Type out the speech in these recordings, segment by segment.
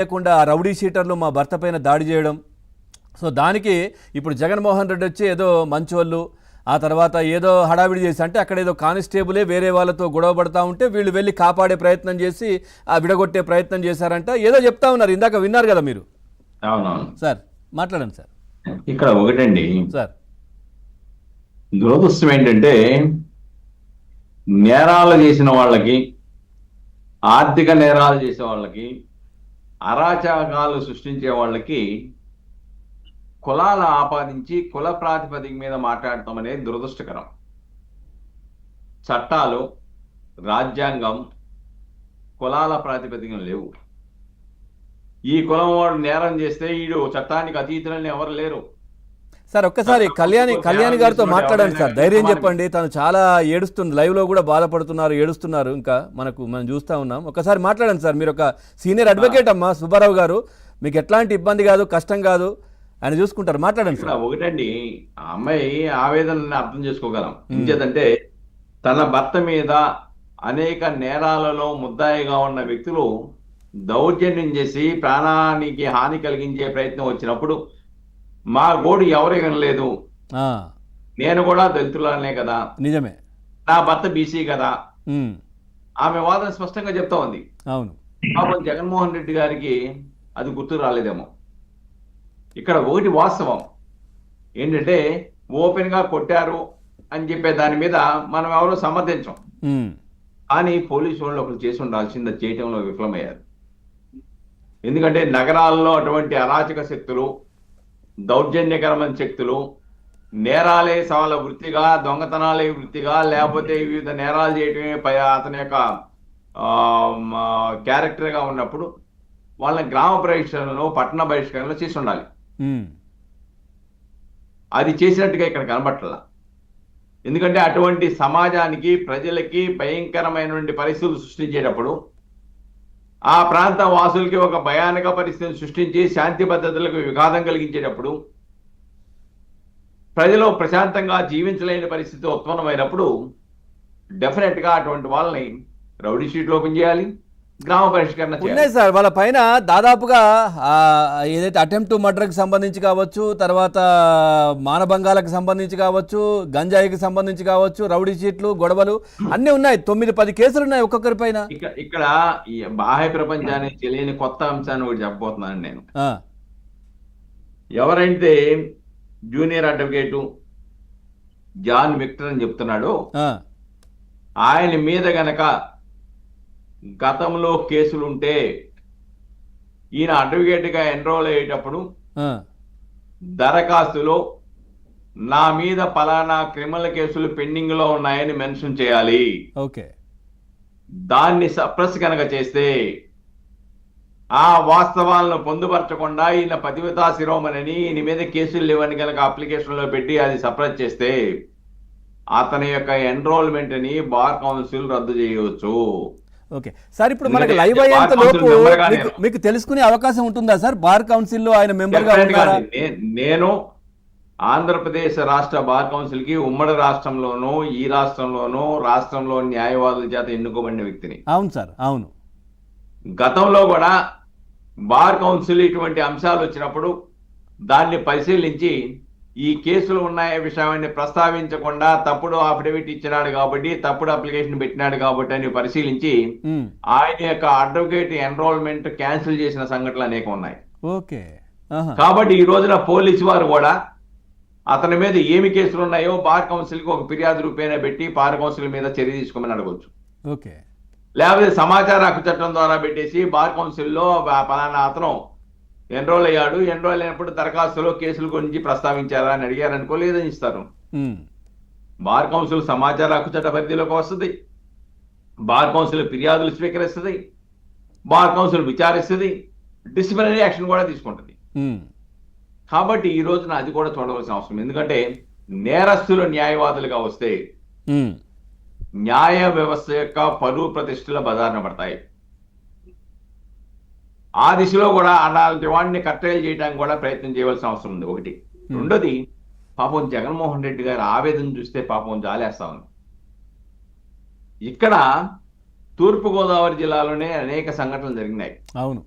లేకుండా ఆ రౌడీ షీటర్లు మా భర్త పైన దాడి చేయడం. సో దానికి ఇప్పుడు జగన్మోహన్ రెడ్డి వచ్చి ఏదో మంచోళ్ళు ఆ తర్వాత ఏదో హడావిడి చేసి అంటే అక్కడ ఏదో కానిస్టేబులే వేరే వాళ్ళతో గొడవ పడతా ఉంటే వీళ్ళు వెళ్ళి కాపాడే ప్రయత్నం చేసి ఆ విడగొట్టే ప్రయత్నం చేశారంట ఏదో చెప్తా ఉన్నారు. ఇందాక విన్నారు కదా మీరు. అవునవును సార్ మాట్లాడండి సార్. ఇక్కడ ఒకటండి సార్ దురదృష్టం ఏంటంటే నేరాలు చేసిన వాళ్ళకి, ఆర్థిక నేరాలు చేసే వాళ్ళకి, అరాచకాలు సృష్టించే వాళ్ళకి కులాల ఆపాదించి కుల ప్రాతిపదిక మీద మాట్లాడటం అనేది దురదృష్టకరం. చట్టాలు, రాజ్యాంగం కులాల ప్రాతిపదికన లేవు. ఈ కులం వాడు నేరం చేస్తే వీడు చట్టానికి అతీతులని ఎవరు లేరు. సార్ ఒక్కసారి కళ్యాణి గారితో మాట్లాడండి సార్. ధైర్యం చెప్పండి. తను చాలా ఏడుస్తుంది, లైవ్లో కూడా బాధపడుతున్నారు, ఏడుస్తున్నారు. ఇంకా మనం చూస్తూ ఉన్నాం. ఒకసారి మాట్లాడండి సార్. మీరు ఒక సీనియర్ అడ్వకేట్ అమ్మా సుబ్బారావు గారు, మీకు ఎట్లాంటి ఇబ్బంది కాదు, కష్టం కాదు, ఆయన చూసుకుంటారు. మాట్లాడండి సార్. ఒకటండి, ఆ అమ్మాయి ఆవేదనని అర్థం చేసుకోగలం. ఇంకేదంటే తన భర్త మీద అనేక నేరాలలో ముద్దాయిగా ఉన్న వ్యక్తులు దౌర్జన్యం చేసి ప్రాణానికి హాని కలిగించే ప్రయత్నం వచ్చినప్పుడు మా గోడు ఎవరు వినలేదు, నేను కూడా దళితులనే కదా, నిజమే, నా భర్త బీసీ కదా, ఆమె వాదన స్పష్టంగా చెప్తా ఉంది. అవును, పాపం జగన్మోహన్ రెడ్డి గారికి అది గుర్తు రాలేదేమో. ఇక్కడ ఒకటి వాస్తవం ఏంటంటే ఓపెన్ గా కొట్టారు అని చెప్పే దాని మీద మనం ఎవరో సమర్థించం. కానీ పోలీసు వాళ్ళు ఒకరు చేసి ఉండాల్సింది చేయటంలో విఫలమయ్యారు. ఎందుకంటే నగరాల్లో అటువంటి అరాచక శక్తులు, దౌర్జన్యకరమైన శక్తులు నేరాలే సవాల వృత్తిగా, దొంగతనాలే వృత్తిగా, లేకపోతే వివిధ నేరాలు చేయటమే అతని యొక్క క్యారెక్టర్గా ఉన్నప్పుడు వాళ్ళని గ్రామ బహిష్కరణలో, పట్టణ బహిష్కరణలో చేసి ఉండాలి. అది చేసినట్టుగా ఇక్కడ కనబట్టాల. ఎందుకంటే అటువంటి సమాజానికి, ప్రజలకి భయంకరమైనటువంటి పరిస్థితులు సృష్టించేటప్పుడు, ఆ ప్రాంత వాసులకి ఒక భయానక పరిస్థితిని సృష్టించి శాంతి భద్రతలకు విఘాతం కలిగించేటప్పుడు, ప్రజలు ప్రశాంతంగా జీవించలేని పరిస్థితి ఉత్పన్నమైనప్పుడు డెఫినెట్ గా అటువంటి వాళ్ళని రౌడీ షీట్లు ఓపెన్ చేయాలి, గ్రామ బహిష్కరణ ఉన్నాయి సార్. వాళ్ళ పైన దాదాపుగా ఏదైతే అటెంప్ట్ టు మర్డర్కి సంబంధించి కావచ్చు, తర్వాత మానభంగాలకు సంబంధించి కావచ్చు, గంజాయికి సంబంధించి కావచ్చు, రౌడీ షీట్లు, గొడవలు అన్నీ ఉన్నాయి. 9-10 కేసులు ఉన్నాయి ఒక్కొక్కరి పైన. ఇక్కడ ఈ బాహ్య ప్రపంచానికి తెలియని కొత్త అంశాన్ని ఒకటి చెప్పబోతున్నాను నేను. ఎవరైతే జూనియర్ అడ్వకేటు జాన్ విక్టర్ అని చెప్తున్నాడో ఆయన మీద గనక గతంలో కేసులుంటే ఈయన అడ్వకేట్గా ఎన్రోల్ అయ్యేటప్పుడు దరఖాస్తులో నా మీద పలానా క్రిమినల్ కేసులు పెండింగ్ లో ఉన్నాయని మెన్షన్ చేయాలి. ఓకే, దాన్ని సప్రెస్ కనుక చేస్తే, ఆ వాస్తవాలను పొందుపరచకుండా ఈయన పతివితా శిరోమణిని ఈయన మీద కేసులు లేవని కనుక అప్లికేషన్ లో పెట్టి అది సప్రెస్ చేస్తే అతని యొక్క ఎన్రోల్మెంట్ ని బార్ కౌన్సిల్ రద్దు చేయవచ్చు. ఓకే సార్, ఇప్పుడు మనకి లైవ్ అయ్యేంత లోపు మీకు తెలుసుకునే అవకాశం ఉంటుందా సార్? బార్ కౌన్సిల్లో ఆయన మెంబర్ గా ఉన్నారా? నేను ఆంధ్రప్రదేశ్ రాష్ట్ర బార్ కౌన్సిల్ కి ఉమ్మడి రాష్ట్రంలోనూ, ఈ రాష్ట్రంలోనూ, రాష్ట్రంలో న్యాయవాదుల చేత ఎన్నుకోబడిన వ్యక్తిని. అవును సార్, అవును. గతంలో కూడా బార్ కౌన్సిల్ ఇటువంటి అంశాలు వచ్చినప్పుడు దాన్ని పరిశీలించి ఈ కేసులు ఉన్నాయ విషయాన్ని ప్రస్తావించకుండా తప్పుడు అఫిడవిట్ ఇచ్చినాడు కాబట్టి, తప్పుడు అప్లికేషన్ పెట్టినాడు కాబట్టి అని పరిశీలించి ఆయన యొక్క అడ్వకేట్ ఎన్రోల్మెంట్ క్యాన్సిల్ చేసిన సంఘటనలు అనేక ఉన్నాయి. ఓకే, కాబట్టి ఈ రోజున పోలీసు వారు కూడా అతని మీద ఏమి కేసులు ఉన్నాయో బార్ కౌన్సిల్ కి ఒక ఫిర్యాదు రూపేణా పెట్టి బార్ కౌన్సిల్ మీద చర్య తీసుకోమని అడగవచ్చు. ఓకే, లేకపోతే సమాచార హక్కు చట్టం ద్వారా పెట్టేసి బార్ కౌన్సిల్లో పలానా అతను ఎన్రోల్ అయ్యాడు, ఎన్రోల్ అయినప్పుడు దరఖాస్తులో కేసుల గురించి ప్రస్తావించారా అని అడిగారనుకో, లేదని ఇస్తారు. బార్ కౌన్సిల్ సమాచార హక్కు చట్ట పరిధిలోకి వస్తుంది, బార్ కౌన్సిల్ ఫిర్యాదులు స్వీకరిస్తుంది, బార్ కౌన్సిల్ విచారిస్తుంది, డిసిప్లినరీ యాక్షన్ కూడా తీసుకుంటుంది. కాబట్టి ఈ రోజున అది కూడా చూడవలసిన అవసరం. ఎందుకంటే నేరస్తులు న్యాయవాదులుగా వస్తే న్యాయ వ్యవస్థ యొక్క పరువు ప్రతిష్టల బజారున పడతాయి. ఆ దిశలో కూడా అలాంటి వాడిని కట్టేలు చేయడానికి కూడా ప్రయత్నం చేయవలసిన అవసరం ఉంది. ఒకటి. రెండోది, పాపం జగన్మోహన్ రెడ్డి గారి ఆవేదన చూస్తే పాపం జాలేస్తా ఉంది. ఇక్కడ తూర్పుగోదావరి జిల్లాలోనే అనేక సంఘటనలు జరిగినాయి. అవును.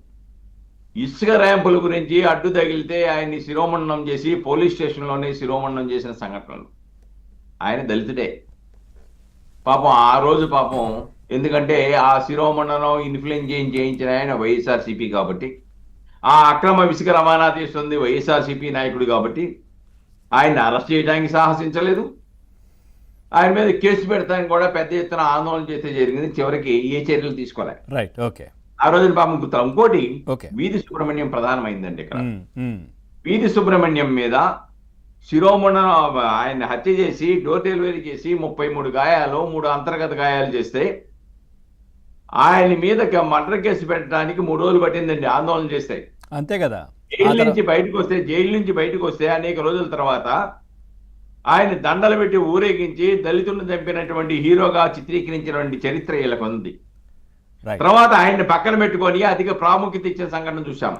ఇసుక ర్యాంపుల గురించి అడ్డు తగిలితే ఆయన్ని శిరోమండనం చేసి పోలీస్ స్టేషన్లోనే శిరోమండనం చేసిన సంఘటనలు. ఆయన దళితుడే పాపం. ఆ రోజు పాపం ఎందుకంటే ఆ శిరోమండనం ఇన్ఫ్లుయెన్స్ చేయించిన ఆయన వైఎస్ఆర్సీపీ కాబట్టి, ఆ అక్రమ ఇసుక రవాణా చేస్తుంది వైఎస్ఆర్సీపీ నాయకుడు కాబట్టి ఆయన్ని అరెస్ట్ చేయడానికి సాహసించలేదు. ఆయన మీద కేసు పెడతానికి కూడా పెద్ద ఎత్తున ఆందోళన చేస్తే జరిగింది. చివరికి ఏ చర్యలు తీసుకోలే. రైట్. ఓకే. ఆ రోజున పాపం గుర్తు. ఇంకోటి ఓకే. వీధి సుబ్రహ్మణ్యం ప్రధానమైందండి ఇక్కడ. వీధి సుబ్రహ్మణ్యం మీద శిరోమండనం ఆయన హత్య చేసి డోర్ డెలివరీ చేసి 33 గాయాలు 3 అంతర్గత గాయాలు చేస్తే ఆయన మీద మర్డర్ కేసు పెట్టడానికి 3 రోజులు పట్టిందండి ఆందోళన చేస్తే. అంతే కదా. జైలు నుంచి బయటకు వస్తే అనేక రోజుల తర్వాత ఆయన దండలు పెట్టి ఊరేగించి దళితులను చంపినటువంటి హీరోగా చిత్రీకరించినటువంటి చరిత్ర వీళ్ళకు ఉంది. తర్వాత ఆయన్ని పక్కన పెట్టుకొని అధిక ప్రాముఖ్యత ఇచ్చిన సంఘటన చూసాం.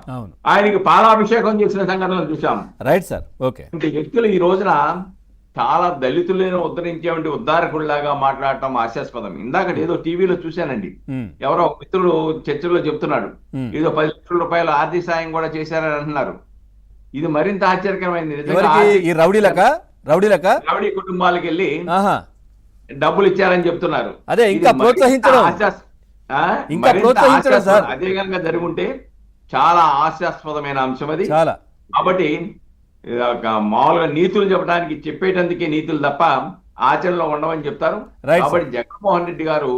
ఆయనకి పాలాభిషేకం చేసిన సంఘటనలు చూసాం. Right sir. ఓకే. ఇంటి వ్యక్తులు ఈ రోజున చాలా దళితులను ఉద్ధరించేటువంటి ఉద్ధారకుడిలాగా మాట్లాడటం హాస్యాస్పదం. ఇందాక ఏదో టీవీలో చూశానండి, ఎవరో మిత్రులు చర్చల్లో చెప్తున్నాడు ఏదో 10 లక్షల రూపాయల ఆర్థిక సాయం కూడా చేశారని అంటున్నారు. ఇది మరింత ఆశ్చర్యకరమైంది. రౌడీ కుటుంబాలకు వెళ్ళి డబ్బులు ఇచ్చారని చెప్తున్నారు. అదే ఇంకా ప్రోత్సహించడం అదే కనుక జరుగుంటే చాలా హాస్యాస్పదమైన అంశం అది. కాబట్టి మామూలుగా నీతులు చెప్పడానికి చెప్పేటందుకే నీతులు తప్ప ఆచరణలో ఉండవని చెప్తారు. కాబట్టి జగన్మోహన్ రెడ్డి గారు